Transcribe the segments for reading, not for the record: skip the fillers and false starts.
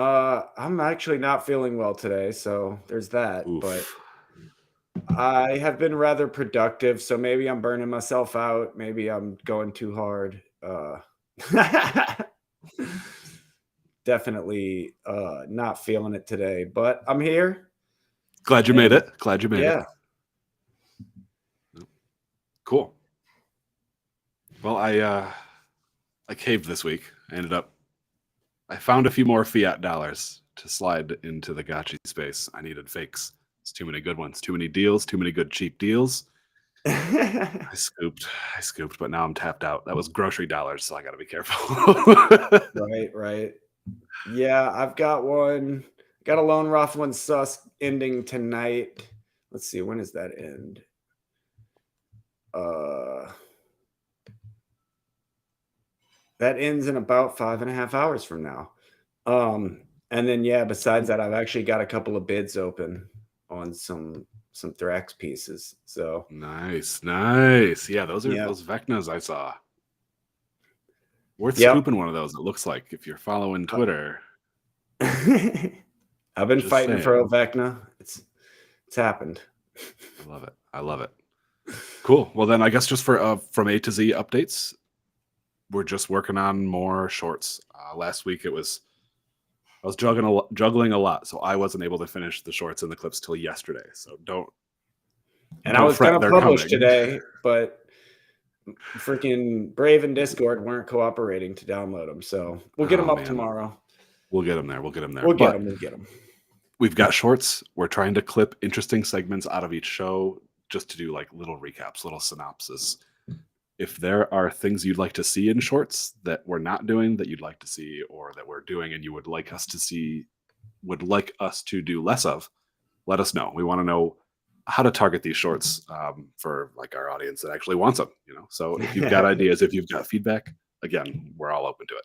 I'm actually not feeling well today, so there's that, but Oof. I have been rather productive, so maybe I'm burning myself out, maybe I'm going too hard. Definitely not feeling it today, but I'm here Glad you made and it. Glad you made it. yeah. Cool. Well, I caved this week. I found a few more fiat dollars to slide into the Gotchi space. I needed fakes. It's too many good ones, too many deals, too many good cheap deals. I scooped, but now I'm tapped out. That was grocery dollars, so I got to be careful. Right. Yeah, I've got one. Got a Lone Rough one sus ending tonight. Let's see, when does that end? That ends in about 5.5 hours from now. And then yeah, besides that, I've actually got a couple of bids open on some Thrax pieces. So Nice. Yeah, those are yeah. those Vecnas I saw. Worth Yep. scooping one of those, it looks like, if you're following Twitter. I've been Just fighting for saying. Aavegotchi. It's happened. I love it. Cool. Well, then I guess just for from A to Z updates, we're just working on more shorts. Last week I was juggling a lot, so I wasn't able to finish the shorts and the clips till yesterday. So don't I was fret, gonna they're publish coming. today, but freaking Brave and Discord weren't cooperating to download them. So we'll get them up tomorrow. We'll get them there. We'll get them. We've got shorts. We're trying to clip interesting segments out of each show just to do like little recaps, little synopsis. If there are things you'd like to see in shorts that we're not doing that you'd like to see, or that we're doing and you would like us to do less of, let us know. We want to know how to target these shorts for like our audience that actually wants them, So if you've got ideas, if you've got feedback, again, we're all open to it.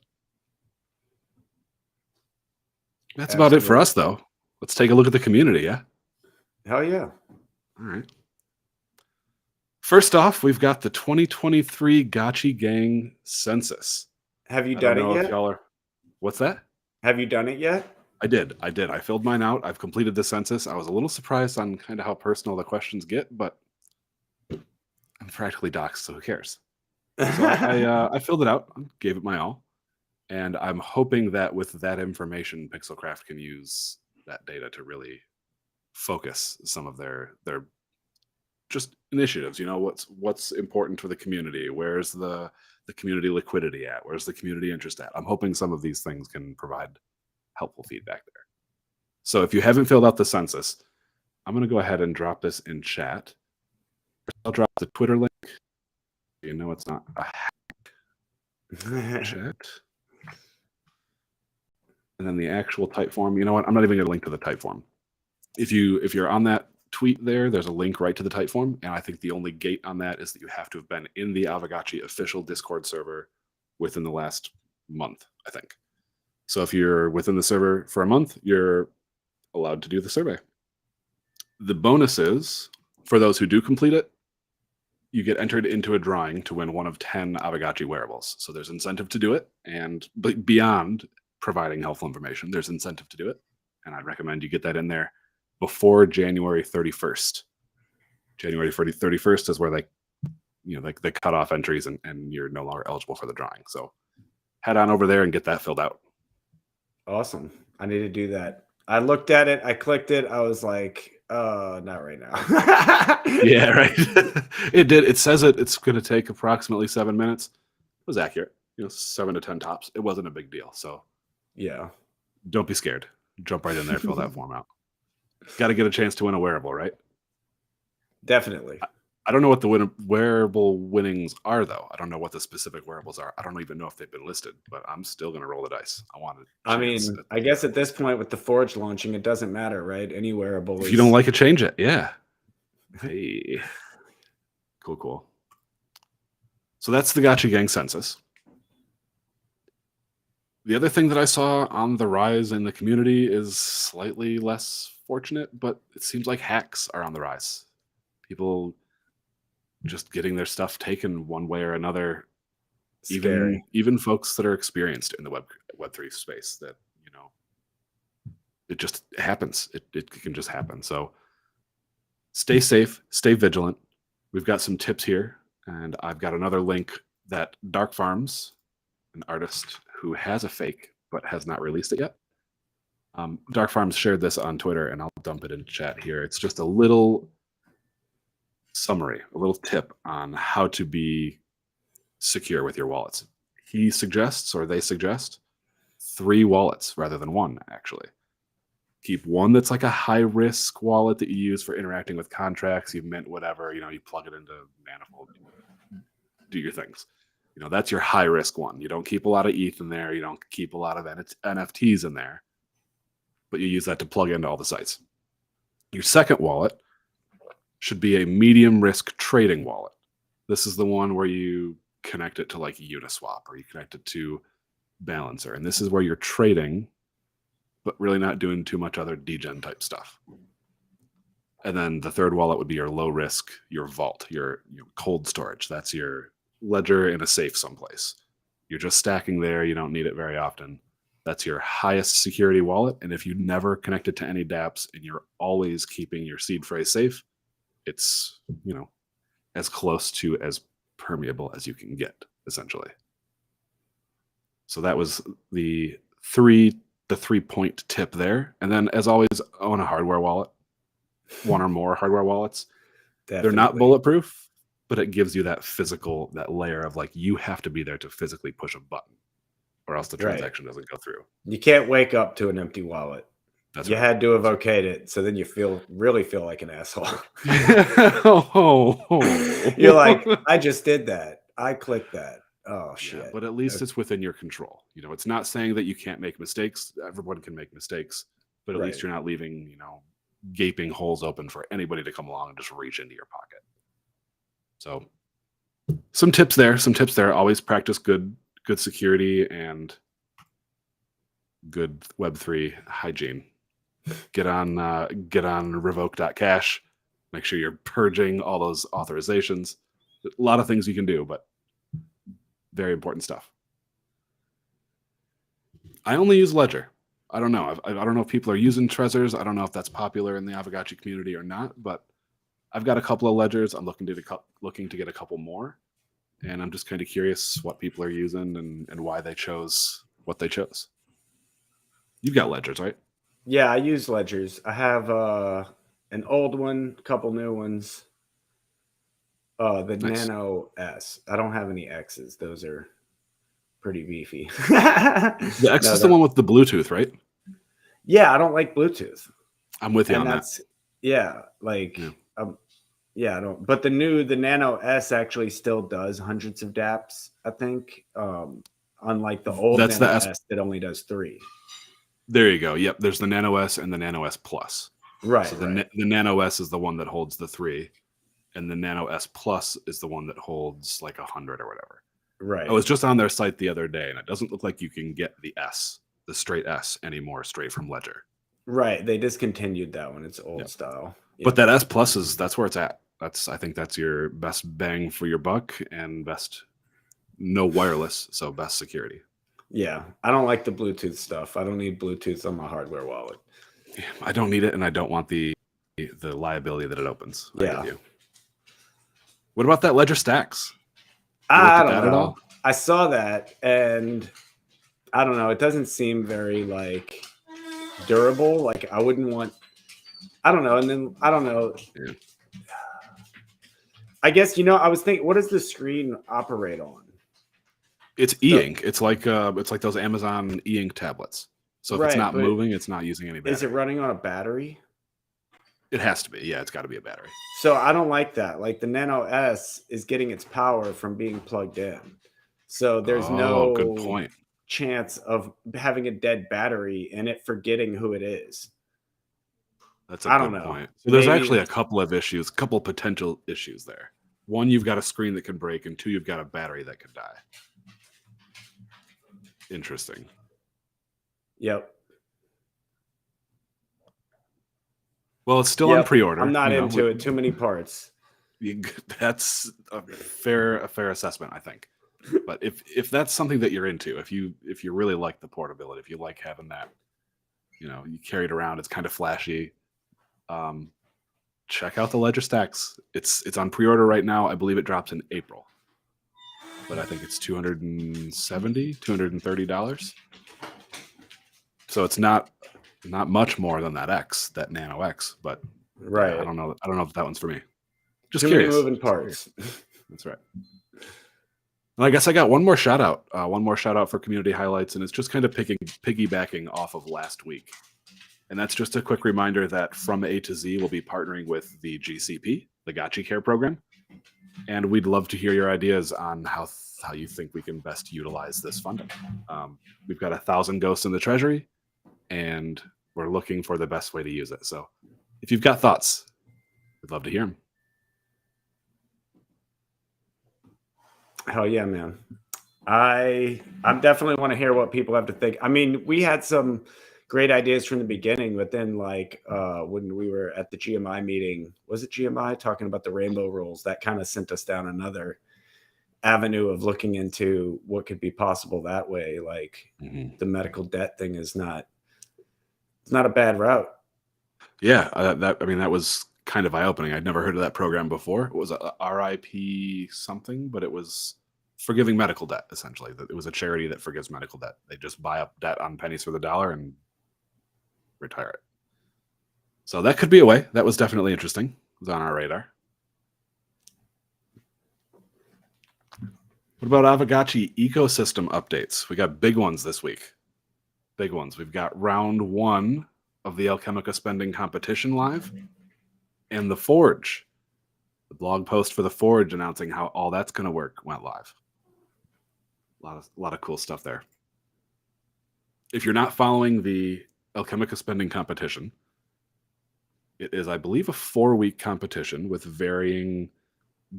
That's about it for us, though. Let's take a look at the community, yeah? Hell yeah. All right. First off, we've got the 2023 Gotchi Gang census. Have you done it yet? What's that? Have you done it yet? I did. I filled mine out. I've completed the census. I was a little surprised on kind of how personal the questions get, but I'm practically doxxed, so who cares? So I filled it out, gave it my all, and I'm hoping that with that information, Pixelcraft can use that data to really focus some of their just initiatives. What's important for the community? Where's the community liquidity at? Where's the community interest at? I'm hoping some of these things can provide helpful feedback there. So if you haven't filled out the census, I'm going to go ahead and drop this in chat. I'll drop the Twitter link. It's not a hack. Chat. And then the actual type form. You know what? I'm not even going to link to the type form. If you're on that tweet there's a link right to the type form, and I think the only gate on that is that you have to have been in the Aavegotchi official Discord server within the last month, I think. So if you're within the server for a month, you're allowed to do the survey. The bonus is, for those who do complete it, you get entered into a drawing to win one of 10 Aavegotchi wearables. So there's incentive to do it, and beyond providing helpful information, there's incentive to do it. And I'd recommend you get that in there before January 31st. January 31st is where they cut off entries and you're no longer eligible for the drawing. So head on over there and get that filled out. Awesome. I need to do that. I looked at it. I clicked it. I was like, not right now. Yeah, right. It did. It says it's going to take approximately 7 minutes. It was accurate. 7 to 10 tops. It wasn't a big deal. So yeah, don't be scared. Jump right in there, fill that form out. Got to get a chance to win a wearable, right? Definitely. I don't know what the wearable winnings are, though. I don't know what the specific wearables are. I don't even know if they've been listed, but I'm still going to roll the dice. I guess at this point with the Forge launching, it doesn't matter, right? Any wearable. If you don't like it, change it. Yeah. Hey. Cool. So that's the Gotchi Gang census. The other thing that I saw on the rise in the community is slightly less fortunate, but it seems like hacks are on the rise. People just getting their stuff taken one way or another. Scary. Even folks that are experienced in the Web3 space that, it just happens. It can just happen. So stay safe, stay vigilant. We've got some tips here, and I've got another link that Dark Farms, an artist who has a fake but has not released it yet. Dark Farms shared this on Twitter, and I'll dump it in chat here. It's just a little summary, a little tip on how to be secure with your wallets. He suggests, or they suggest, 3 wallets rather than 1, actually. Keep one that's like a high-risk wallet that you use for interacting with contracts. You mint whatever, you plug it into Manifold, do your things. That's your high-risk one. You don't keep a lot of ETH in there. You don't keep a lot of NFTs in there. But you use that to plug into all the sites. Your second wallet should be a medium-risk trading wallet. This is the one where you connect it to like Uniswap, or you connect it to Balancer. And this is where you're trading, but really not doing too much other degen type stuff. And then the third wallet would be your low risk, your vault, your cold storage. That's your ledger in a safe someplace. You're just stacking there. You don't need it very often. That's your highest security wallet. And if you never connect it to any dApps and you're always keeping your seed phrase safe, it's, as close to as permeable as you can get, essentially. So that was the 3-point tip there. And then, as always, own a hardware wallet, 1 or more hardware wallets. Definitely. They're not bulletproof, but it gives you that physical, that layer of like, you have to be there to physically push a button, or else the transaction doesn't go through. You can't wake up to an empty wallet. You had to have okayed it, so then you really feel like an asshole. You're like, I just did that. I clicked that. Oh shit! Yeah, but at least it's within your control. It's not saying that you can't make mistakes. Everyone can make mistakes, but at least you're not leaving gaping holes open for anybody to come along and just reach into your pocket. So, some tips there. Always practice good security and good Web3 hygiene. Get on revoke.cash. Make sure you're purging all those authorizations. A lot of things you can do, but very important stuff. I only use Ledger. I don't know. I don't know if people are using Trezors. I don't know if that's popular in the Aavegotchi community or not, but I've got a couple of Ledgers. I'm looking to get a couple more, and I'm just kind of curious what people are using and why they chose what they chose. You've got Ledgers, right? Yeah, I use Ledgers. I have an old one, a couple new ones. The Nice. Nano S. I don't have any X's. Those are pretty beefy. The X is the one with the Bluetooth, right? Yeah, I don't like Bluetooth. I'm with you on that. Yeah, I don't. But the Nano S actually still does hundreds of dApps, I think. Unlike the old Nano S that only does 3. There you go. Yep, there's the Nano S and the Nano S Plus. Right. So the Nano S is the one that holds the 3, and the Nano S Plus is the one that holds like 100 or whatever. Right. I was just on their site the other day, and it doesn't look like you can get the straight S anymore, straight from Ledger. Right. They discontinued that one. It's old style. Yep. But that S Plus that's where it's at. I think that's your best bang for your buck and best no wireless, so best security. Yeah, I don't like the Bluetooth stuff. I don't need Bluetooth on my hardware wallet. Yeah, I don't need it, and I don't want the liability that it opens. Yeah. What about that Ledger Stacks? I don't know. I saw that, and I don't know. It doesn't seem very durable. Like I wouldn't want. I don't know. And then I don't know. Yeah. I guess I was thinking, what does the screen operate on? It's e-ink. It's like those Amazon e-ink tablets. So if it's not moving, it's not using any battery. Is it running on a battery? It has to be. Yeah, it's got to be a battery. So I don't like that. Like the Nano S is getting its power from being plugged in. So there's no good point. Chance of having a dead battery and it forgetting who it is. That's a good point. So there's actually a couple of issues, couple potential issues there. One, you've got a screen that can break, and 2, you've got a battery that could die. Interesting. Yep. Well, it's still on pre-order. I'm not into it. Too many parts. That's a fair assessment, I think. But if that's something that you're into, if you really like the portability, if you like having that, You carry it around. It's kind of flashy. Check out the Ledger Stacks. It's on pre-order right now. I believe it drops in April, but I think it's $230. So it's not much more than that Nano X, but Right. I don't know if that one's for me. Just Too curious. many moving parts. That's right. And I guess I got one more shout out. For community highlights, and it's just kind of piggybacking off of last week. And that's just a quick reminder that From A to Z will be partnering with the GCP, the Gotchi Care program. And we'd love to hear your ideas on how you think we can best utilize this funding. We've got 1,000 ghosts in the treasury, and we're looking for the best way to use it. So if you've got thoughts, we'd love to hear them. Hell yeah, man. I definitely want to hear what people have to think. I mean, we had some great ideas from the beginning, but then when we were at the GMI meeting, was it GMI talking about the rainbow rules? That kind of sent us down another avenue of looking into what could be possible that way. Like the medical debt thing it's not a bad route. Yeah, that was kind of eye-opening. I'd never heard of that program before. It was a RIP something, but it was forgiving medical debt, essentially. It was a charity that forgives medical debt. They just buy up debt on pennies for the dollar and retire it. So that could be a way. That was definitely interesting. It was on our radar. What about Aavegotchi ecosystem updates? We got big ones this week. Big ones. We've got round 1 of the Alchemica spending competition live, and the Forge. The blog post for the Forge announcing how all that's going to work went live. A lot of cool stuff there. If you're not following the Alchemica spending competition, it is, I believe, a 4-week competition with varying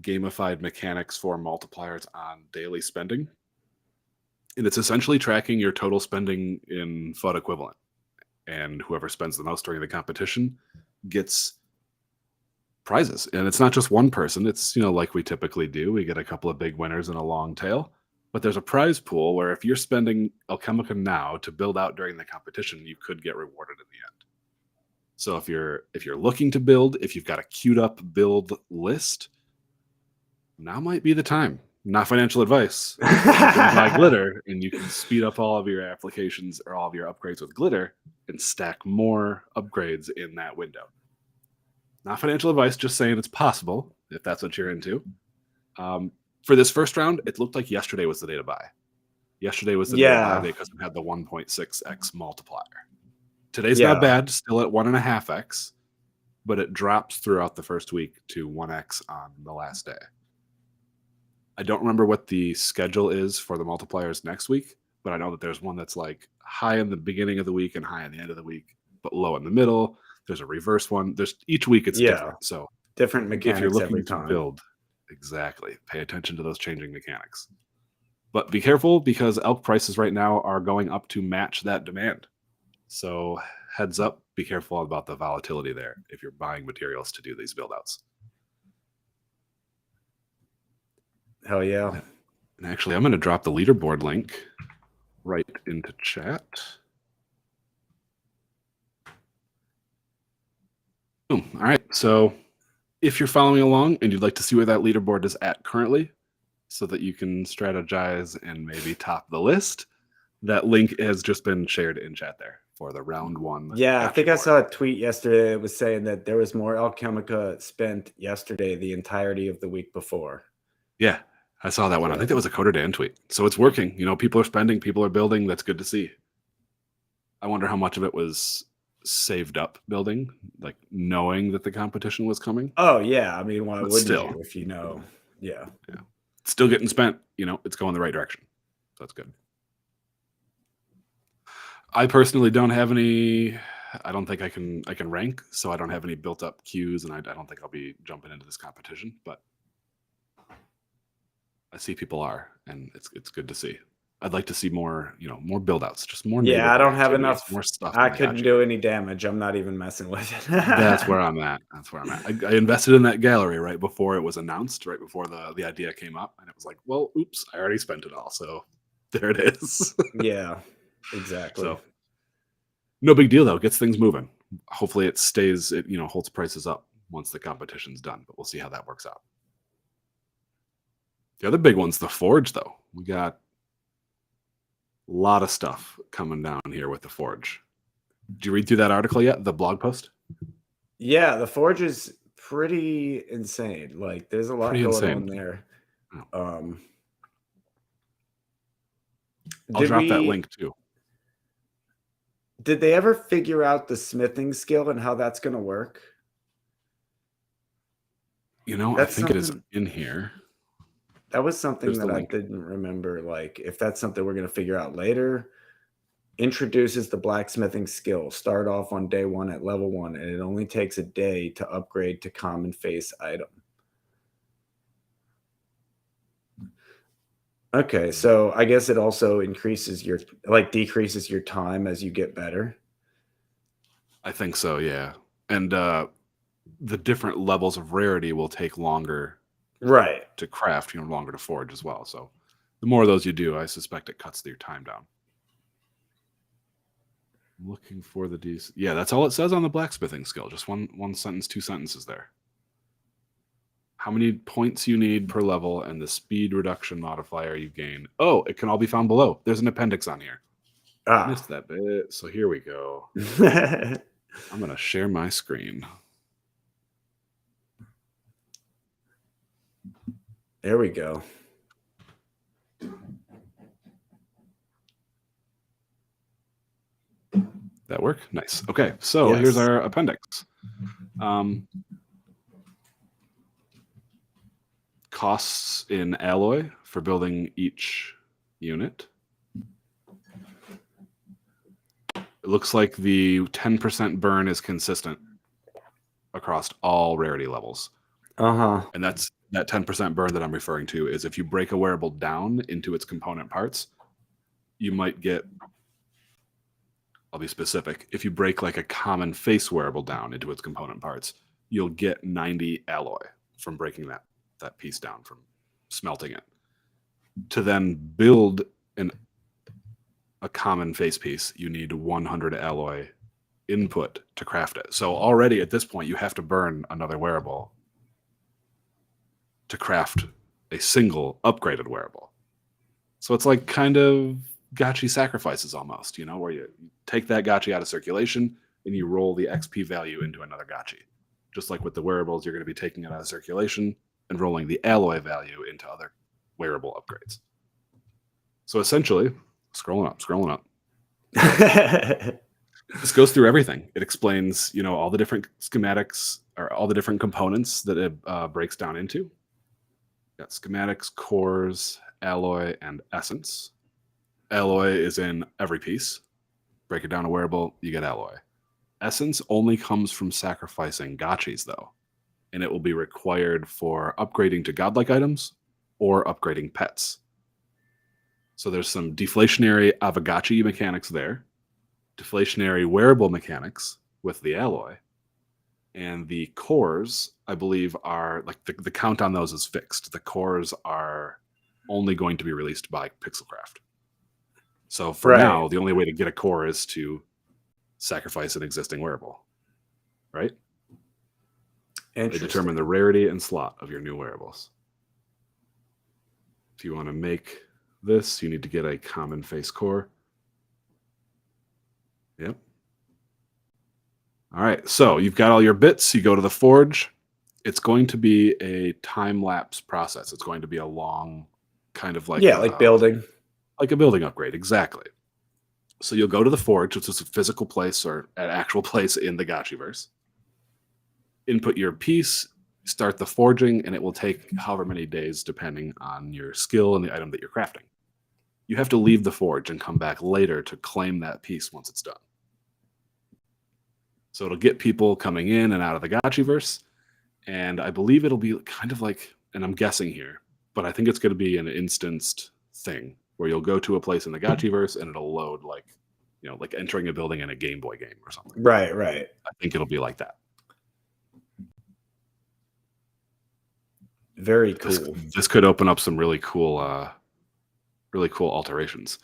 gamified mechanics for multipliers on daily spending. And it's essentially tracking your total spending in FUD equivalent. And whoever spends the most during the competition gets prizes. And it's not just one person. It's, like we typically do. We get a couple of big winners and a long tail. But there's a prize pool where if you're spending Alchemica now to build out during the competition, you could get rewarded in the end. So if you're looking to build, if you've got a queued up build list, now might be the time. Not financial advice. You can buy glitter and you can speed up all of your applications or all of your upgrades with glitter and stack more upgrades in that window. Not financial advice, just saying it's possible if that's what you're into. For this first round, it looked like yesterday was the day to buy. Yesterday was the day to buy because it had the 1.6x multiplier. Today's not bad, still at 1.5x, but it drops throughout the first week to 1x on the last day. I don't remember what the schedule is for the multipliers next week, but I know that there's one that's like high in the beginning of the week and high in the end of the week, but low in the middle. There's a reverse one. Each week it's different. So different mechanics if you're looking every to time. build, exactly, pay attention to those changing mechanics. But be careful because elk prices right now are going up to match that demand. So heads up, be careful about the volatility there if you're buying materials to do these build outs. Hell yeah. And actually, I'm going to drop the leaderboard link right into chat. Boom. All right. So if you're following along and you'd like to see where that leaderboard is at currently so that you can strategize and maybe top the list, that link has just been shared in chat there for the round 1. Yeah, I think I saw a tweet yesterday that was saying that there was more Alchemica spent yesterday the entirety of the week before. Yeah, I saw that one. I think that was a Coder Dan tweet. So it's working. People are spending, people are building. That's good to see. I wonder how much of it was saved up building, like knowing that the competition was coming. Oh, yeah. I mean, why wouldn't still, you if you know? Yeah. It's still getting spent. It's going the right direction. So that's good. I personally don't have any. I don't think I can rank, so I don't have any built up queues, and I don't think I'll be jumping into this competition. But I see people are, and it's good to see. I'd like to see more, more build outs, just more. Yeah, I don't have enough. More stuff. I couldn't do any damage. I'm not even messing with it. That's where I'm at. I invested in that gallery right before it was announced, right before the idea came up, and it was like, well, oops, I already spent it all. So there it is. Yeah, exactly. So No big deal though. It gets things moving. Hopefully it stays, it holds prices up once the competition's done, but we'll see how that works out. The other big one's the Forge though. We got a lot of stuff coming down here with the Forge. Did you read through that article yet? The blog post? Yeah, the Forge is pretty insane. Like there's a lot Pretty going insane. on there. I'll drop that link too. Did they ever figure out the smithing skill and how that's going to work? I think it is in here. That was something There's the that I link. didn't remember. Like, if that's something we're going to figure out later, introduces the blacksmithing skill. Start off on day 1 at level 1, and it only takes a day to upgrade to common face item. Okay, so I guess it also increases your, decreases your time as you get better. I think so, yeah. And the different levels of rarity will take longer to craft, longer to forge as well. So the more of those you do, I suspect it cuts your time down. I'm looking for the yeah, that's all it says on the blacksmithing skill. Just one sentence, 2 sentences there. How many points you need per level and the speed reduction modifier you gain. Oh, it can all be found below. There's an appendix on here. I missed that bit. So here we go. I'm going to share my screen. There we go. That work? Nice. Okay, so here's our appendix. Costs in alloy for building each unit. It looks like the 10% burn is consistent across all rarity levels. And that 10% burn that I'm referring to is if you break a wearable down into its component parts, you might get, I'll be specific, if you break like a common face wearable down into its component parts, you'll get 90 alloy from breaking that piece down, from smelting it. To then build a common face piece, you need 100 alloy input to craft it. So already at this point, you have to burn another wearable to craft a single upgraded wearable. So it's like kind of Gotchi sacrifices almost, where you take that Gotchi out of circulation and you roll the XP value into another Gotchi. Just like with the wearables, you're going to be taking it out of circulation and rolling the alloy value into other wearable upgrades. So essentially, scrolling up. This goes through everything. It explains, all the different schematics or all the different components that it breaks down into. Got schematics, cores, alloy, and essence. Alloy is in every piece. Break it down to wearable, you get alloy. Essence only comes from sacrificing Gotchis, though, and it will be required for upgrading to godlike items or upgrading pets. So there's some deflationary Aavegotchi mechanics there, deflationary wearable mechanics with the alloy, and the cores, I believe, are like the count on those is fixed. The cores are only going to be released by Pixelcraft. So for now, the only way to get a core is to sacrifice an existing wearable, right? They determine the rarity and slot of your new wearables. If you want to make this, you need to get a common face core. Yep. All right, so you've got all your bits. You go to the forge. It's going to be a time-lapse process. It's going to be a long kind of like... Yeah, like building. Like a building upgrade, exactly. So you'll go to the forge, which is a physical place or an actual place in the Gotchiverse. Input your piece, start the forging, and it will take however many days depending on your skill and the item that you're crafting. You have to leave the forge and come back later to claim that piece once it's done. So it'll get people coming in and out of the Gotchiverse, and I believe it'll be kind of like, and I'm guessing here, but I think it's going to be an instanced thing where you'll go to a place in the Gotchiverse and it'll load like entering a building in a Game Boy game or something. Right. I think it'll be like that. Very cool. This could open up some really cool alterations.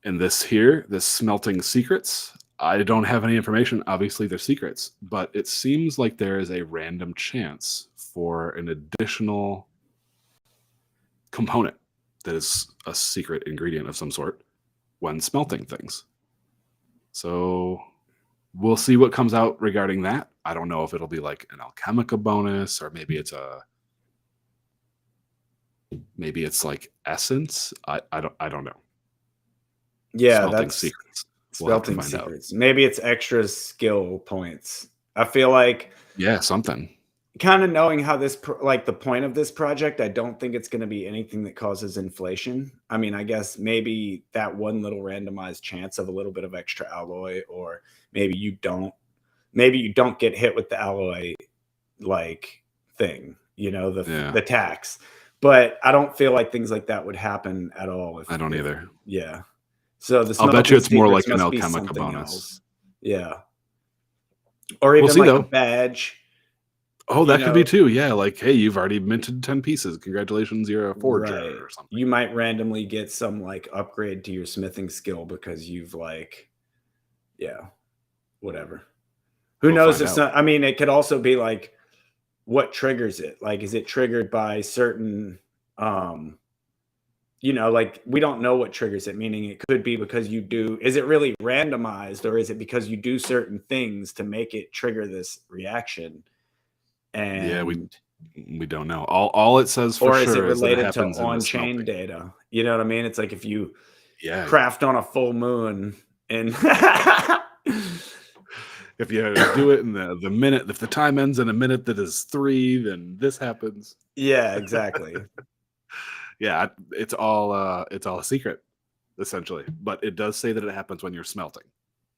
And this here, this smelting secrets, I don't have any information. Obviously, they're secrets, but it seems like there is a random chance for an additional component that is a secret ingredient of some sort when smelting things. So we'll see what comes out regarding that. I don't know if it'll be like an Alchemica bonus, or maybe it's like essence. I don't know. Yeah, Smelting that's secrets. We'll have to smelting find out. secrets. Maybe it's extra skill points. I feel like Yeah, something. kind of knowing how this like the point of this project, I don't think it's going to be anything that causes inflation. I mean, I guess maybe that one little randomized chance of a little bit of extra alloy, or maybe you don't get hit with the alloy like thing, you know, the tax. But I don't feel like things like that would happen at all. I don't either. Yeah. So the I'll bet you smelting it's more like secrets an must be Alchemica something bonus. else. Yeah. Or even We'll see, like a though. badge. Oh, that could be too. Yeah, like, hey, you've already minted 10 pieces. Congratulations, you're a forger or something. You might randomly get some like upgrade to your smithing skill because you've like, yeah, whatever. Who knows if I mean, it could also be like what triggers it. Like, is it triggered by certain you know, like we don't know what triggers it, meaning it could be because you do, is it really randomized, or is it because you do certain things to make it trigger this reaction? And yeah, we don't know. All it says for sure is that it happens in the on-chain data. You know what I mean? It's like if you craft on a full moon and if you do it in the minute, if the time ends in a minute that is 3, then this happens. Yeah, exactly. Yeah, it's all a secret, essentially. But it does say that it happens when you're smelting.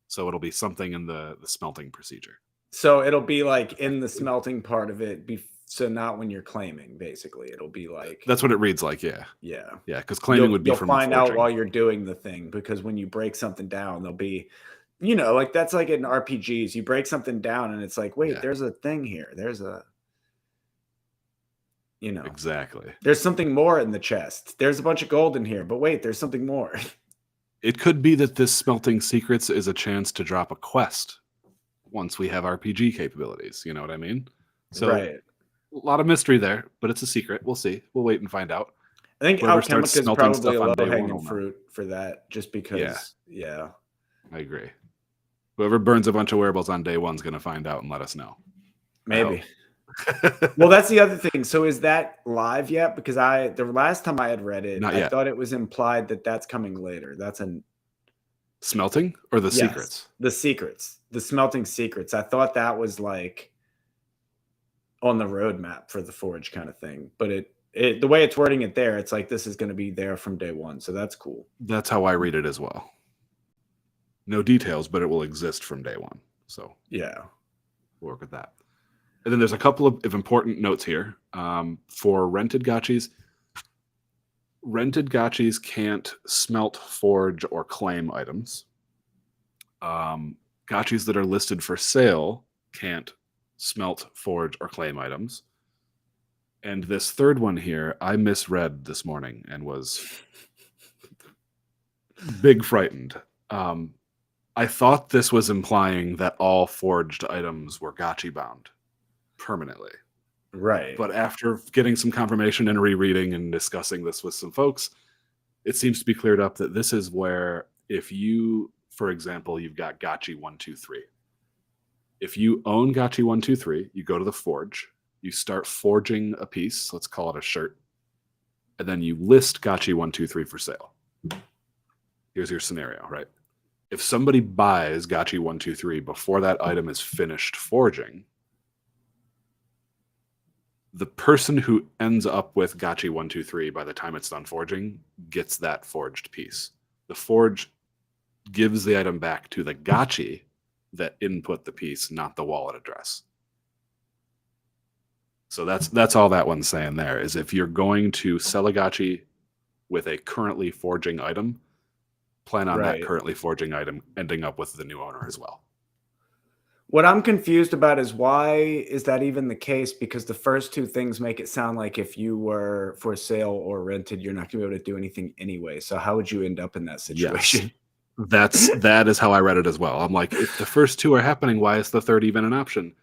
So it'll be something in the smelting procedure. So it'll be like in the smelting part of it. So not when you're claiming, basically. It'll be like... That's what it reads like, yeah. Yeah. Yeah, because claiming would be from find out while you're doing the thing, because when you break something down, there'll be... You know, like that's like in RPGs. You break something down and it's like, wait, there's a thing here. There's a... You know. Exactly. There's something more in the chest. There's a bunch of gold in here, but wait, there's something more. It could be that this smelting secrets is a chance to drop a quest once we have RPG capabilities. You know what I mean? So a lot of mystery there, but it's a secret. We'll see. We'll wait and find out. I think Alchemica is probably a low-hanging fruit for that, just because, yeah. I agree. Whoever burns a bunch of wearables on day 1 is going to find out and let us know. Maybe. Well, that's the other thing. So is that live yet? Because the last time I had read it, I thought it was implied that that's coming later. That's a smelting or the secrets? The secrets, the smelting secrets. I thought that was like on the roadmap for the Forge kind of thing. But the way it's wording it there, it's like this is going to be there from day 1. So that's cool. That's how I read it as well. No details, but it will exist from day 1. So yeah, we'll work with that. And then there's a couple of important notes here. For rented gotchis can't smelt, forge, or claim items. Gotchis that are listed for sale can't smelt, forge, or claim items. And this third one here, I misread this morning and was big frightened. I thought this was implying that all forged items were gotchi bound permanently. Right. But after getting some confirmation and rereading and discussing this with some folks, it seems to be cleared up that this is where if you, for example, you've got Gotchi 123. If you own Gotchi 123, you go to the forge, you start forging a piece, let's call it a shirt, and then you list Gotchi 123 for sale. Here's your scenario, right? If somebody buys Gotchi 123 before that item is finished forging, the person who ends up with Gotchi 123 by the time it's done forging gets that forged piece. The forge gives the item back to the Gotchi that input the piece, not the wallet address. So that's all that one's saying there, is if you're going to sell a Gotchi with a currently forging item, plan on that currently forging item ending up with the new owner as well. What I'm confused about is why is that even the case? Because the first two things make it sound like if you were for sale or rented, you're not going to be able to do anything anyway. So how would you end up in that situation? Yes. That is how I read it as well. I'm like, if the first two are happening, why is the third even an option?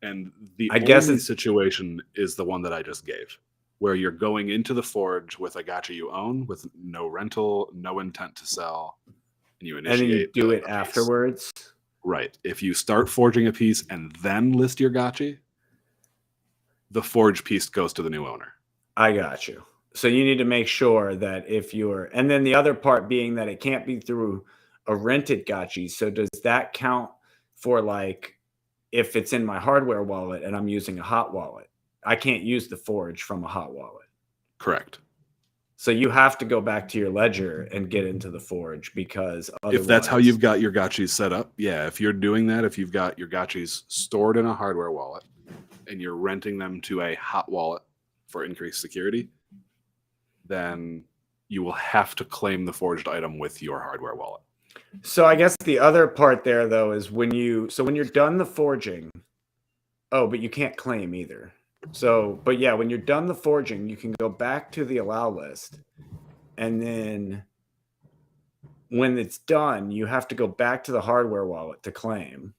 And the I guess only it's situation is the one that I just gave, where you're going into the forge with a gotcha you own, with no rental, no intent to sell, and you and then you initiate do it a piece. afterwards. Right. If you start forging a piece and then list your gotcha, the forge piece goes to the new owner. I got you. So you need to make sure that if you're, and then the other part being that it can't be through a rented gotchi. So does that count for like if it's in my hardware wallet and I'm using a hot wallet? I can't use the forge from a hot wallet. Correct. So you have to go back to your ledger and get into the forge because otherwise, if that's how you've got your gotchis set up, yeah, if you're doing that, if you've got your gotchis stored in a hardware wallet and you're renting them to a hot wallet for increased security, then you will have to claim the forged item with your hardware wallet. So I guess the other part there though is when you're done the forging, but you can't claim either. So, but yeah, when you're done the forging, you can go back to the allow list. And then when it's done, you have to go back to the hardware wallet to claim.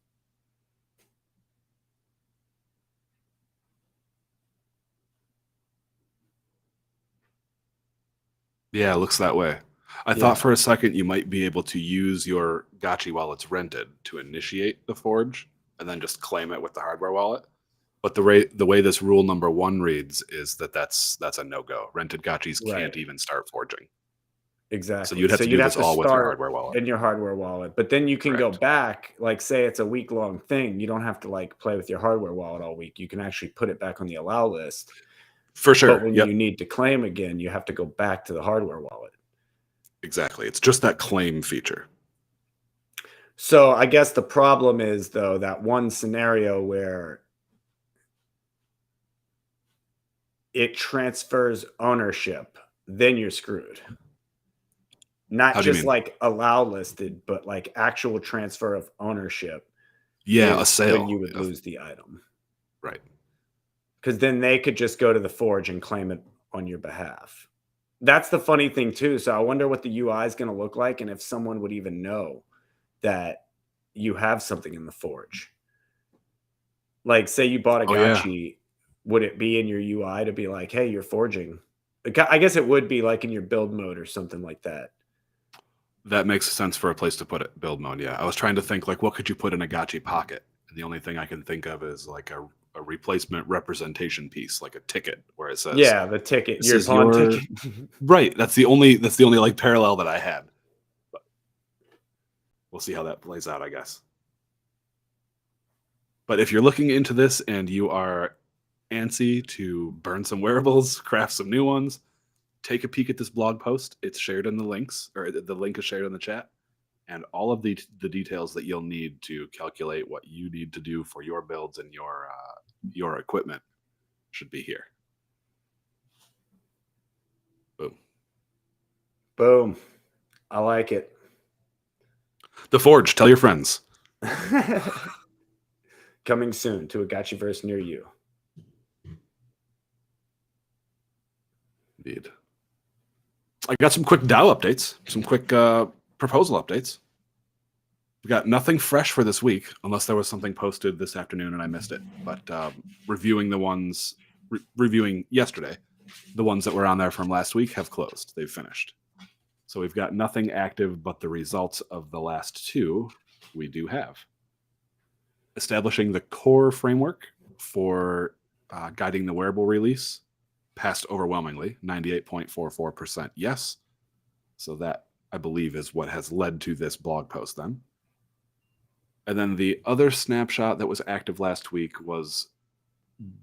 Yeah, it looks that way. I thought for a second you might be able to use your gotchi while it's rented to initiate the forge and then just claim it with the hardware wallet. But the way this rule number 1 reads is that's a no-go. Rented gotchis can't even start forging. Exactly. So you'd have to do this all with your hardware wallet. In your hardware wallet. But then you can go back, like say it's a week-long thing. You don't have to like play with your hardware wallet all week. You can actually put it back on the allow list. For sure. But when you need to claim again, you have to go back to the hardware wallet. Exactly. It's just that claim feature. So I guess the problem is, though, that one scenario where it transfers ownership, then you're screwed. Not just like allow listed, but like actual transfer of ownership. Yeah, a sale. When you would lose the item. Right. Because then they could just go to the forge and claim it on your behalf. That's the funny thing, too. So I wonder what the UI is going to look like and if someone would even know that you have something in the forge. Like, say you bought a gotchi, would it be in your UI to be like, hey, you're forging? I guess it would be like in your build mode or something like that. That makes sense for a place to put it, build mode, yeah. I was trying to think, like, what could you put in a gotchi pocket? And the only thing I can think of is like a replacement representation piece, like a ticket where it says, the ticket, your pawn ticket. Right. That's the only like parallel that I had. But we'll see how that plays out, I guess. But if you're looking into this and you are antsy to burn some wearables, craft some new ones, take a peek at this blog post. It's shared in the links, or the link is shared in the chat. And all of the details that you'll need to calculate what you need to do for your builds and your equipment should be here. Boom. Boom. I like it. The Forge. Tell your friends. Coming soon to a Gotchiverse near you. Indeed. I got some quick DAO updates, some quick proposal updates. We got nothing fresh for this week, unless there was something posted this afternoon and I missed it. But reviewing the ones, reviewing yesterday, the ones that were on there from last week have closed. They've finished. So we've got nothing active, but the results of the last two we do have. Establishing the core framework for guiding the wearable release passed overwhelmingly, 98.44% yes. So that, I believe, is what has led to this blog post then. And then the other snapshot that was active last week was,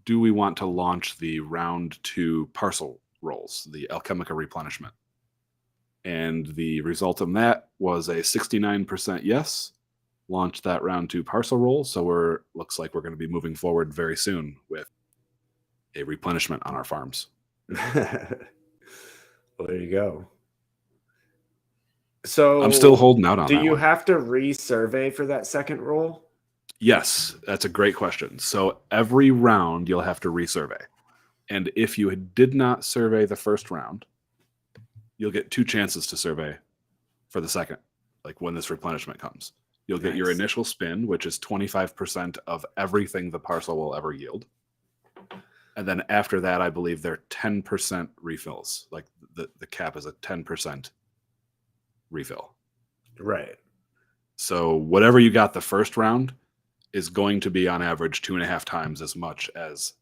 do we want to launch the round 2 parcel rolls, the Alchemica replenishment? And the result of that was a 69% yes. Launched that round 2 parcel roll. So looks like we're going to be moving forward very soon with a replenishment on our farms. Well, there you go. So I'm still holding out on that. Do you have to resurvey for that second roll? Yes, that's a great question. So every round you'll have to resurvey. And if you did not survey the first round, you'll get 2 chances to survey for the second. like when this replenishment comes. You'll get your Nice. initial spin, which is 25% of everything the parcel will ever yield. And then after that, I believe they're 10% refills. Like the cap is a 10% refill. Right. So whatever you got the first round is going to be on average 2.5 times as much as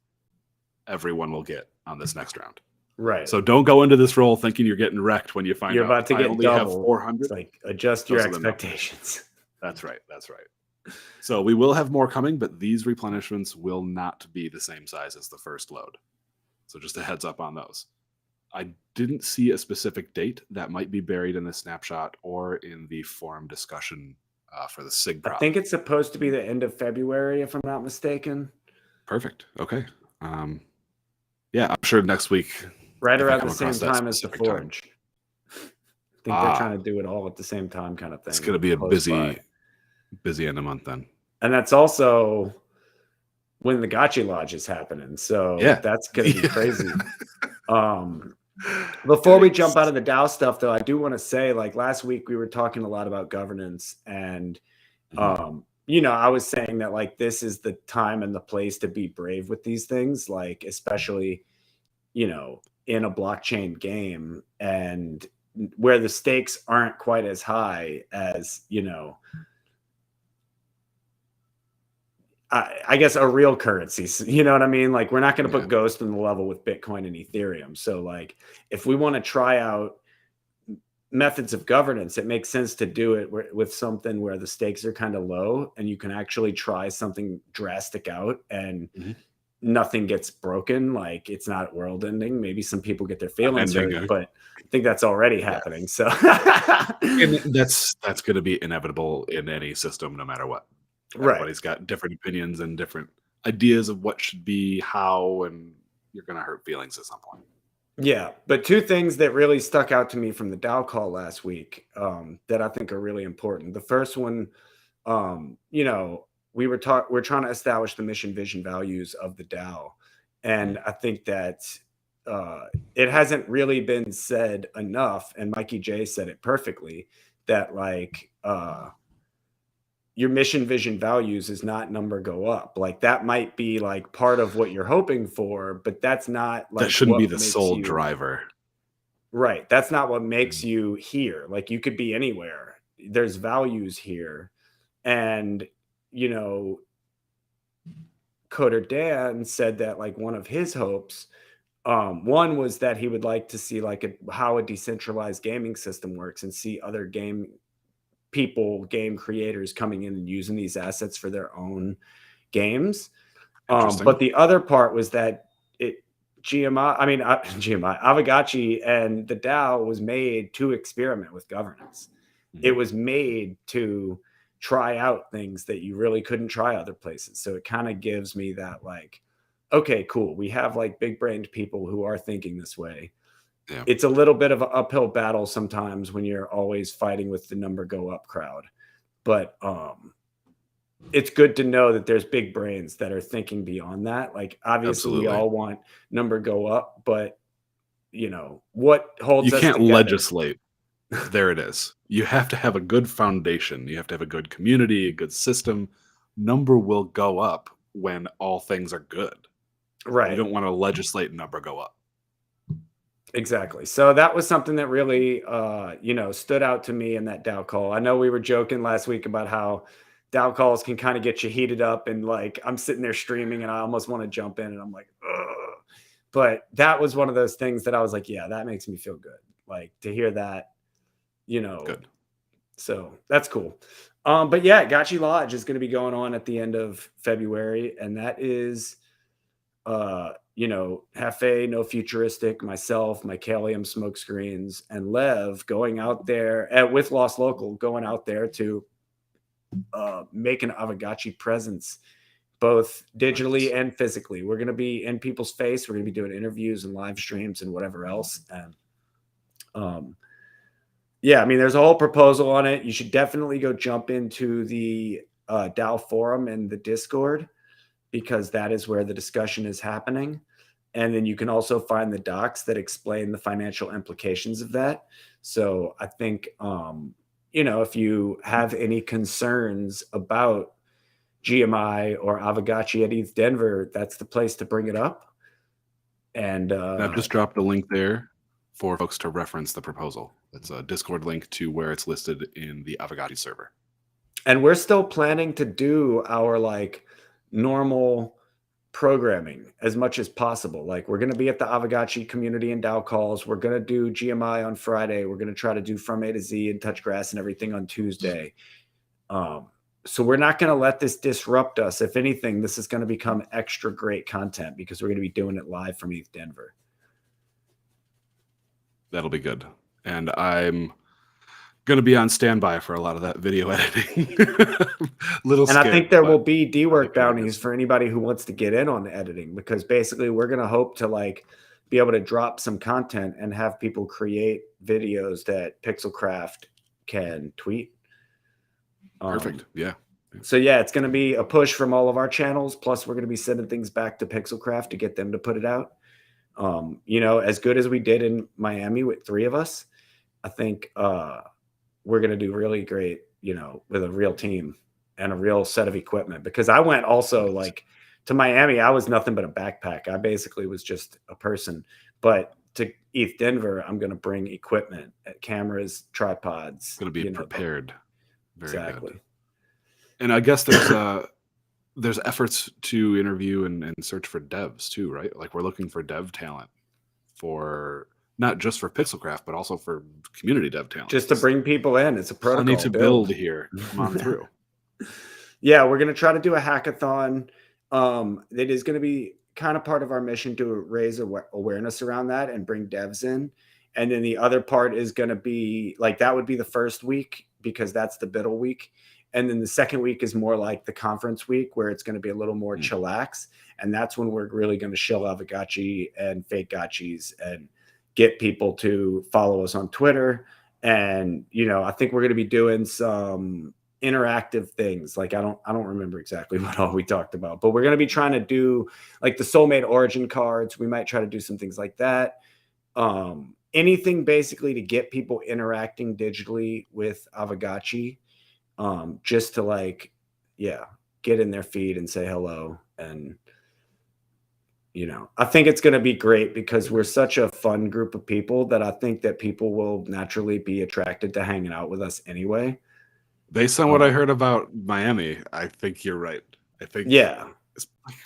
everyone will get on this next round. Right. So don't go into this roll thinking you're getting wrecked when you find You're out about to I get only have double. 400. It's like adjust your Those are the numbers. expectations. That's right. That's right. So we will have more coming, but these replenishments will not be the same size as the first load. So just a heads up on those. I didn't see a specific date. That might be buried in the snapshot or in the forum discussion for the SIG prop. I think it's supposed to be the end of February, if I'm not mistaken. Perfect. Okay. Yeah, I'm sure next week. Right if I around come the same across that time as the specific time. Forge. I think they're trying to do it all at the same time, kind of thing. It's going to be a close by. busy end of month then. And that's also when the Gotchi Lodge is happening. So Yeah. that's going to be crazy. Before we jump out of the DAO stuff, though, I do want to say, like last week, we were talking a lot about governance, and you know, I was saying that like this is the time and the place to be brave with these things, like especially, you know, in a blockchain game and where the stakes aren't quite as high as, you know, I guess a real currency, you know what I mean? Like we're not going to put Ghost in the level with Bitcoin and Ethereum. So like, if we want to try out methods of governance, it makes sense to do it with something where the stakes are kind of low and you can actually try something drastic out and nothing gets broken. Like it's not world ending. Maybe some people get their feelings hurt, but I think that's already happening. So and that's going to be inevitable in any system, no matter what. Everybody's got different opinions and different ideas of what should be, how, and you're going to hurt feelings at some point. Yeah, but two things that really stuck out to me from the DAO call last week that I think are really important. The first one, you know, we're trying to establish the mission, vision, values of the DAO, and I think that it hasn't really been said enough. And Mikey J said it perfectly that like. Your mission, vision, values is not number go up. Like that might be like part of what you're hoping for, but that's not like that shouldn't be the sole driver. Right. That's not what makes you here. Like you could be anywhere. There's values here. And, you know, Coder Dan said that like one of his hopes, one was that he would like to see like how a decentralized gaming system works and see other game creators coming in and using these assets for their own games. But the other part was that Aavegotchi and the DAO was made to experiment with governance. It was made to try out things that you really couldn't try other places. So it kind of gives me that like, okay, cool. We have like big brained people who are thinking this way. Yeah. It's a little bit of an uphill battle sometimes when you're always fighting with the number go up crowd. But it's good to know that there's big brains that are thinking beyond that. Like obviously we all want number go up, but you know, what holds us together? You can't legislate. There it is. You have to have a good foundation. You have to have a good community, a good system. Number will go up when all things are good. Right. You don't want to legislate number go up. Exactly. So that was something that really, you know, stood out to me in that DAO call. I know we were joking last week about how DAO calls can kind of get you heated up and like, I'm sitting there streaming and I almost want to jump in and I'm like, ugh. But that was one of those things that I was like, yeah, that makes me feel good. Like to hear that, you know, good. So that's cool. But yeah, Gotchi Lodge is going to be going on at the end of February. And that is, you know, Hefe, No Futuristic, myself, Mycalium Smokescreens, and Lev going out there with Lost Local, going out there to make an Aavegotchi presence, both digitally and physically. We're going to be in people's face. We're going to be doing interviews and live streams and whatever else. And yeah, I mean, there's a whole proposal on it. You should definitely go jump into the DAO forum and the Discord, because that is where the discussion is happening. And then you can also find the docs that explain the financial implications of that. So I think you know, if you have any concerns about GMI or Aavegotchi at ETH Denver, that's the place to bring it up. And I've just dropped a link there for folks to reference the proposal. It's a Discord link to where it's listed in the Aavegotchi server. And we're still planning to do our like normal programming as much as possible. Like we're going to be at the Aavegotchi community and DAO calls. We're going to do GMI on Friday. We're going to try to do From A to Z and Touch Grass and everything on Tuesday. So we're not going to let this disrupt us. If anything, this is going to become extra great content because we're going to be doing it live from ETH Denver. That'll be good. And I'm going to be on standby for a lot of that video editing. I think there will be D-work bounties for anybody who wants to get in on the editing, because basically we're going to hope to like be able to drop some content and have people create videos that Pixelcraft can tweet. Perfect. Yeah. So yeah, it's going to be a push from all of our channels. Plus we're going to be sending things back to Pixelcraft to get them to put it out. You know, as good as we did in Miami with 3 of us, I think we're going to do really great, you know, with a real team and a real set of equipment. Because I went also like to Miami, I was nothing but a backpack. I basically was just a person. But to ETH Denver, I'm going to bring equipment, cameras, tripods. Going to be prepared. Very exactly. Good. And I guess there's efforts to interview and search for devs too, right? Like we're looking for dev talent for not just for Pixelcraft, but also for community dev talent. Just to bring people in. It's a protocol. I need to build here. Come on through. Yeah, we're going to try to do a hackathon. It is going to be kind of part of our mission to raise awareness around that and bring devs in. And then the other part is going to be like, that would be the first week because that's the Biddle week. And then the second week is more like the conference week where it's going to be a little more chillax. And that's when we're really going to shill Aavegotchi and Fake Gotchis and get people to follow us on Twitter. And, you know, I think we're going to be doing some interactive things. Like, I don't remember exactly what all we talked about, but we're going to be trying to do like the Soulmate Origin cards. We might try to do some things like that. Anything basically to get people interacting digitally with Aavegotchi. Just to like, yeah, get in their feed and say hello. And, you know, I think it's going to be great because we're such a fun group of people that I think that people will naturally be attracted to hanging out with us anyway. Based on what I heard about Miami, I think you're right. I think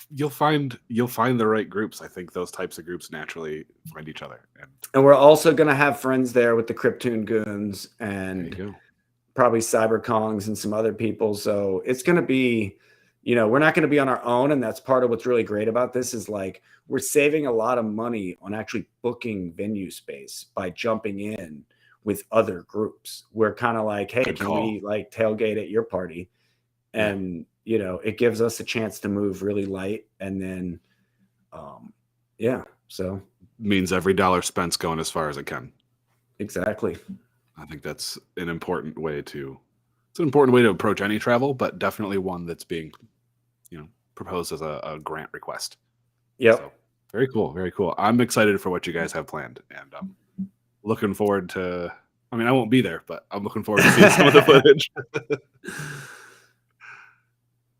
you'll find the right groups. I think those types of groups naturally find each other. And we're also going to have friends there with the Cryptoon Goons and probably CyberKongs and some other people. So it's going to be, you know, we're not going to be on our own. And that's part of what's really great about this is like, we're saving a lot of money on actually booking venue space by jumping in with other groups. We're kind of like, hey, can we like tailgate at your party? And, you know, it gives us a chance to move really light. And then, so means every dollar spent's going as far as it can. Exactly. I think that's an important way to approach any travel, but definitely one that's being, you know, proposed as a grant request. Yep. So, very cool. Very cool. I'm excited for what you guys have planned, and I'm looking forward to, I mean, I won't be there, but I'm looking forward to seeing some of the footage.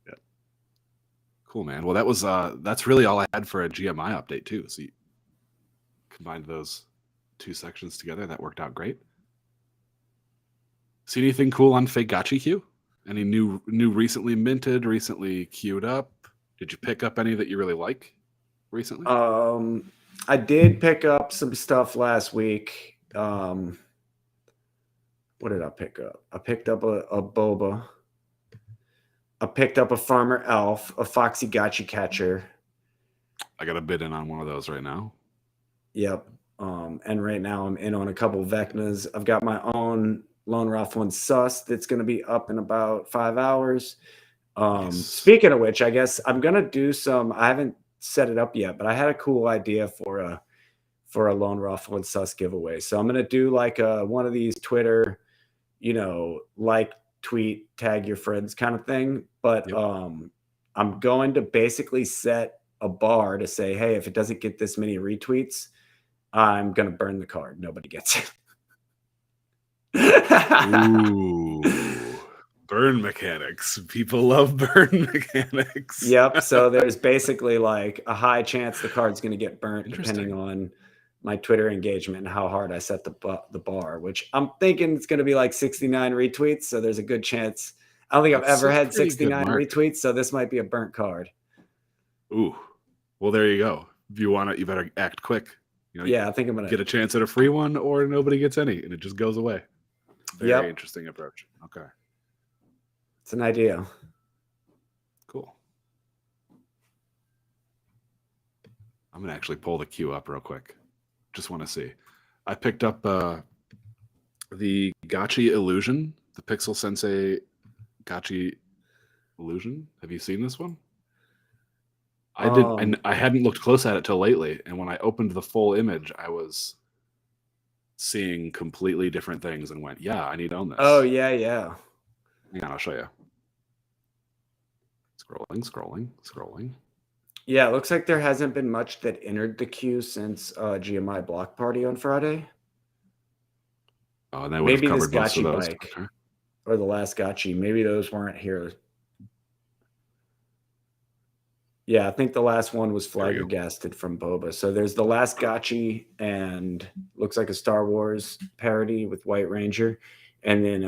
Yeah. Cool, man. Well, that's really all I had for a GMI update too. So you combined those 2 sections together. That worked out great. See anything cool on Fake Gotchi Q? Any new recently minted, recently queued up? Did you pick up any that you really like recently? I did pick up some stuff last week. What did I pick up? I picked up a boba. I picked up a farmer elf, a foxy gotchi catcher. I got a bid in on one of those right now. Yep. And right now I'm in on a couple of Vecnas. I've got my own Lone Rough One Sus that's going to be up in about 5 hours. Speaking of which, I guess I'm going to do some, I haven't set it up yet, but I had a cool idea for a Lone Rough One Sus giveaway. So I'm going to do like one of these Twitter, you know, like, tweet, tag your friends kind of thing. But I'm going to basically set a bar to say, hey, if it doesn't get this many retweets, I'm going to burn the card. Nobody gets it. Ooh, burn mechanics. People love burn mechanics. Yep. So there's basically like a high chance the card's going to get burnt depending Interesting. on my Twitter engagement and how hard I set the bar, which I'm thinking it's going to be like 69 retweets. So there's a good chance. I don't think I've That's ever a had pretty good 69 mark. retweets. So this might be a burnt card. Ooh, well, there you go. If you want it, you better act quick. You know, Yeah, I think I'm going get to. a chance at a free one, or nobody gets any, and it just goes away. Very Yep. interesting approach. Okay, It's an idea. cool. I'm gonna actually pull the queue up real quick. Just want to see. I picked up the Gotchi Illusion, the Pixel Sensei Gotchi Illusion. Have you seen this one? I did. I hadn't looked close at it till lately, and when I opened the full image, I was seeing completely different things, and went, "Yeah, I need to own this." Oh yeah, yeah. Hang on, I'll show you. Scrolling. Yeah, it looks like there hasn't been much that entered the queue since GMI Block Party on Friday. Oh, and that would have Maybe this covered most of Gotchi those. bike Okay. or the last Gotchi. Maybe those weren't here. Yeah, I think the last one was There we go. flabbergasted from Boba. So there's the last Gotchi and looks like a Star Wars parody with White Ranger. And then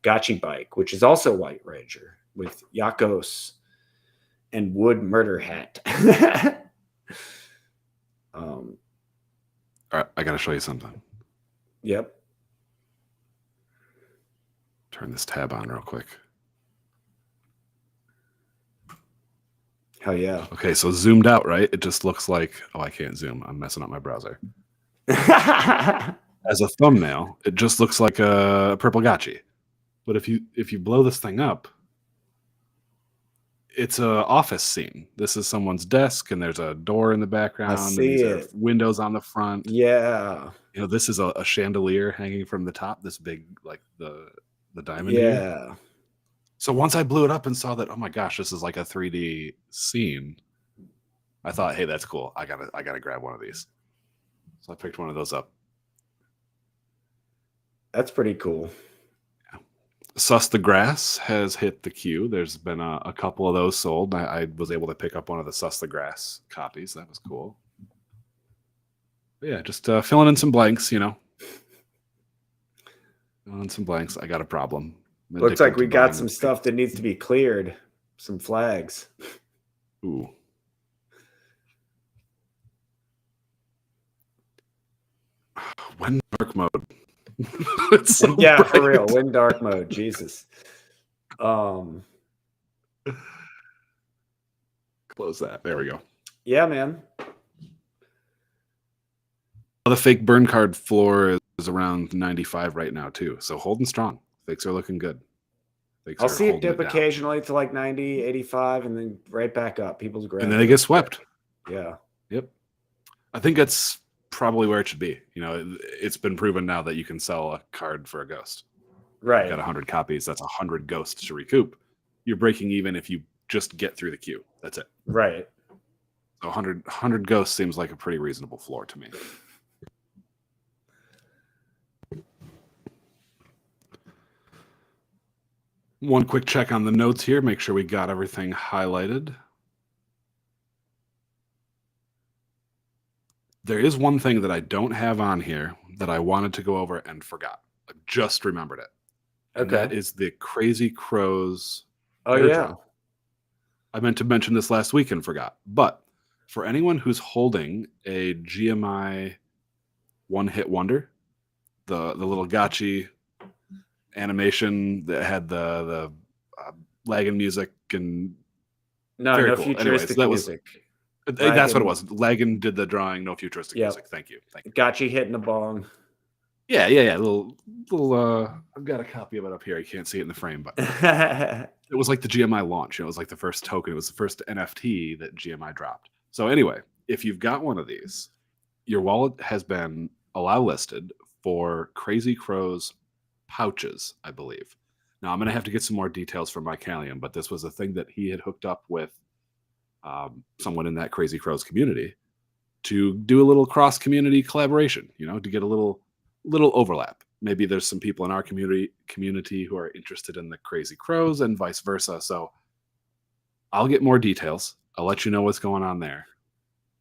Gotchi Bike, which is also White Ranger with Yakos and Wood Murder Hat. All right, I gotta show you something. Yep. Turn this tab on real quick. Hell yeah. Okay, so zoomed out, right? It just looks like, oh, I can't zoom. I'm messing up my browser. As a thumbnail, it just looks like a purple Gotchi. But if you blow this thing up, it's a office scene. This is someone's desk, and there's a door in the background. see and these are it. windows on the front. Yeah. You know, this is a chandelier hanging from the top. This big, like the diamond. Yeah. Here. So once I blew it up and saw that, oh my gosh, this is like a 3D scene, I thought, hey, that's cool. I gotta grab one of these. So I picked one of those up. That's pretty cool. Yeah. Sus the Grass has hit the queue. There's been a couple of those sold. I was able to pick up one of the Sus the Grass copies. That was cool. But yeah, just filling in some blanks, you know. Filling in some blanks. I got a problem. Looks like we got some stuff that needs to be cleared. Some flags. Ooh. When dark mode. So yeah, bright. for real. When dark mode. Jesus. Close that. There we go. Yeah, man. The fake burn card floor is around 95 right now too. So holding strong. Fakes are looking good. Fakes I'll are see it holding dip down. occasionally to like 90, 85, and then right back up. People's grab. And then they get swept. Yeah. Yep. I think that's probably where it should be. You know, it's been proven now that you can sell a card for a ghost. Right. You got 100 copies. That's 100 ghosts to recoup. You're breaking even if you just get through the queue. That's it. Right. So 100 ghosts seems like a pretty reasonable floor to me. One quick check on the notes here. Make sure we got everything highlighted. There is one thing that I don't have on here that I wanted to go over and forgot. I just remembered it. And Okay. that is the Crazy Crows. Oh, airdrop. yeah. I meant to mention this last week and forgot. But for anyone who's holding a GMI one-hit wonder, the little Gotchi animation that had the lagging music and No, very no cool. futuristic Anyways, that music. that's what it was. Laggin did the drawing, no futuristic Yep. music. Thank you. Gotchi hitting the bong. Yeah. Little. I've got a copy of it up here. I can't see it in the frame, but it was like the GMI launch. It was like the first token. It was the first NFT that GMI dropped. So anyway, if you've got one of these, your wallet has been allow listed for Crazy Crow's pouches, I believe. Now I'm going to have to get some more details from Mycalium, but this was a thing that he had hooked up with someone in that Crazy Crows community to do a little cross community collaboration, you know, to get a little overlap. maybe there's some people in our community who are interested in the Crazy Crows and vice versa. So I'll get more details. I'll let you know what's going on there.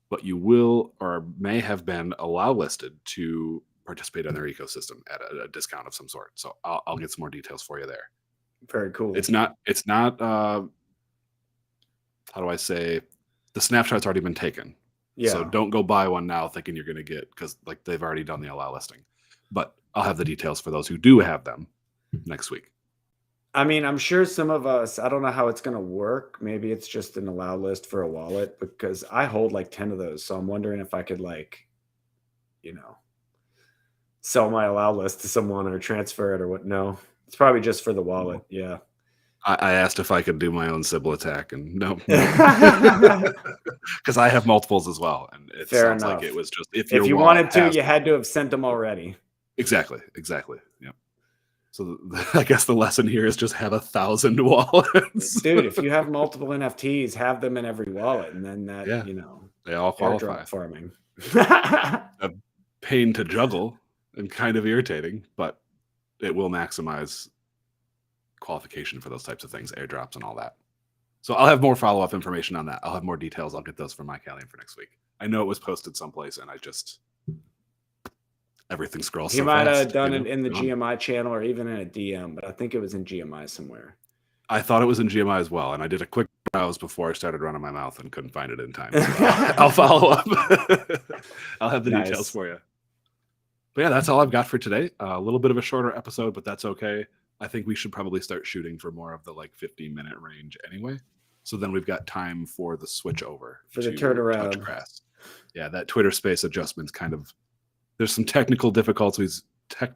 But you will or may have been allow listed to participate in their ecosystem at a discount of some sort. So I'll get some more details for you there. Very cool. It's not how do I say, the snapshot's already been taken. Yeah. So don't go buy one now thinking you're going to get, because like they've already done the allow listing. But I'll have the details for those who do have them next week. I mean, I'm sure some of us, I don't know how it's going to work. Maybe it's just an allow list for a wallet, because I hold like 10 of those. So I'm wondering if I could like, sell my allow list to someone or transfer it or what. No, it's probably just for the wallet. Yeah. I asked if I could do my own Sybil attack, and no, because I have multiples as well. And it Fair sounds enough. like it was just, if you wanted to, you had to have sent them already. Exactly. Yeah. So I guess the lesson here is just have 1,000 wallets. Dude, if you have multiple NFTs, have them in every wallet, and then that, they all qualify. airdrop farming. A pain to juggle and kind of irritating, but it will maximize qualification for those types of things, airdrops and all that. So I'll have more follow-up information on that. I'll have more details. I'll get those from my Callian for next week. I know it was posted someplace, and everything scrolls so fast. He might have done it in the GMI channel or even in a DM, but I think it was in GMI somewhere. I thought it was in GMI as well, and I did a quick browse before I started running my mouth and couldn't find it in time. So I'll follow up. I'll have the details for you. But yeah, that's all I've got for today. A little bit of a shorter episode, but that's okay. I think we should probably start shooting for more of the 15-minute range anyway. So then we've got time for the switch over for the turnaround. Touchgrass. Yeah, that Twitter Space adjustment's kind of, there's some technical difficulties. How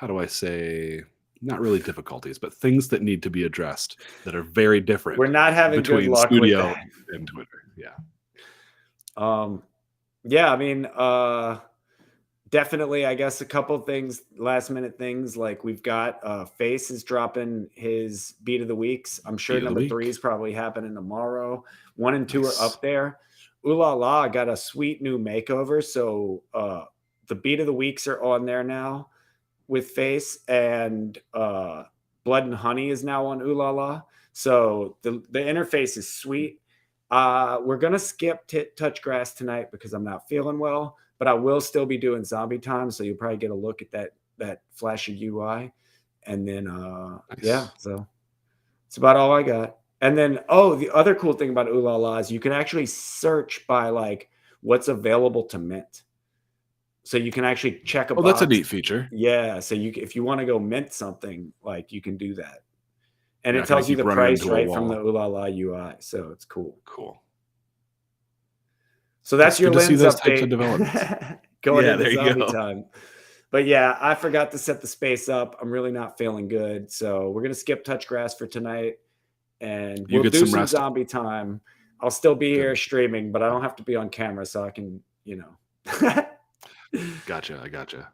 do I say? Not really difficulties, but things that need to be addressed that are very different. We're not having between good luck Studio with that. and Twitter. Yeah. Yeah, I mean, definitely, I guess a couple things, last minute things, like we've got Face is dropping his beat of the weeks. I'm sure number 3 is probably happening tomorrow. 1 and 2 are up there. Ooh La La got a sweet new makeover. So the beat of the weeks are on there now with Face, and Blood and Honey is now on Ooh La La. So the interface is sweet. We're going to skip Touchgrass tonight because I'm not feeling well, but I will still be doing Zombie Time. So you'll probably get a look at that flashy UI. And then, yeah, so it's about all I got. And then, the other cool thing about Ooh La La is you can actually search by what's available to mint. So you can actually check a box. That's a neat feature. Yeah. So if you want to go mint something, you can do that. And it tells you the price right from the Ooh La La UI. So it's cool. Cool. So that's your lens those update. Types of developments. Going into Zombie Time. But yeah, I forgot to set the space up. I'm really not feeling good. So we're going to skip Touchgrass for tonight. And we'll do some Zombie Time. I'll still be here streaming, but I don't have to be on camera, so I can, Gotcha. I gotcha.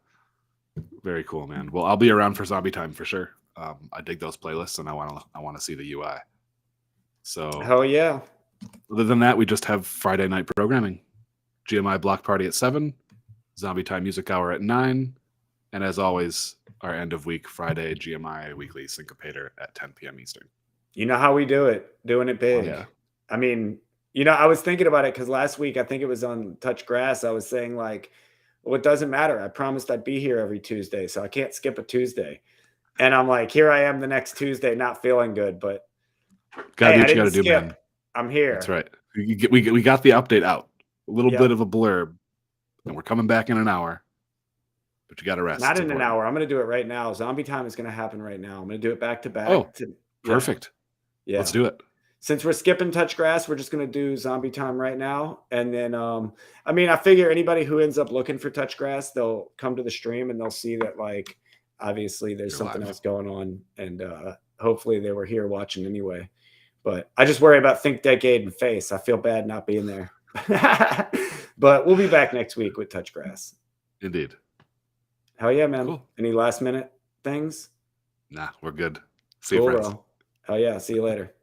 Very cool, man. Well, I'll be around for Zombie Time for sure. I dig those playlists, and I want to see the UI. So hell yeah. Other than that, we just have Friday night programming. GMI Block Party at 7, Zombie Time Music Hour at 9, and as always, our end of week Friday GMI Weekly Syncopator at 10 p.m. Eastern. You know how we do it, doing it big. Oh, yeah. I mean, I was thinking about it because last week, I think it was on Touchgrass, I was saying well, it doesn't matter. I promised I'd be here every Tuesday, so I can't skip a Tuesday. And I'm like, here I am the next Tuesday, not feeling good, but gotta do what you gotta do, man. I'm here. That's right. We got the update out. A little bit of a blurb, and we're coming back in an hour. But you got to rest. Not in an hour. I'm going to do it right now. Zombie Time is going to happen right now. I'm going to do it back to back. Perfect. Yeah. Let's do it. Since we're skipping Touchgrass, we're just going to do Zombie Time right now. And then, I figure anybody who ends up looking for Touchgrass, they'll come to the stream and they'll see that, obviously there's something else going on. And hopefully they were here watching anyway. But I just worry about Think Decade and Face. I feel bad not being there. But we'll be back next week with Touchgrass. Indeed. Hell yeah, man. Cool. Any last minute things? Nah, we're good. See you, friends. Hell yeah. See you later.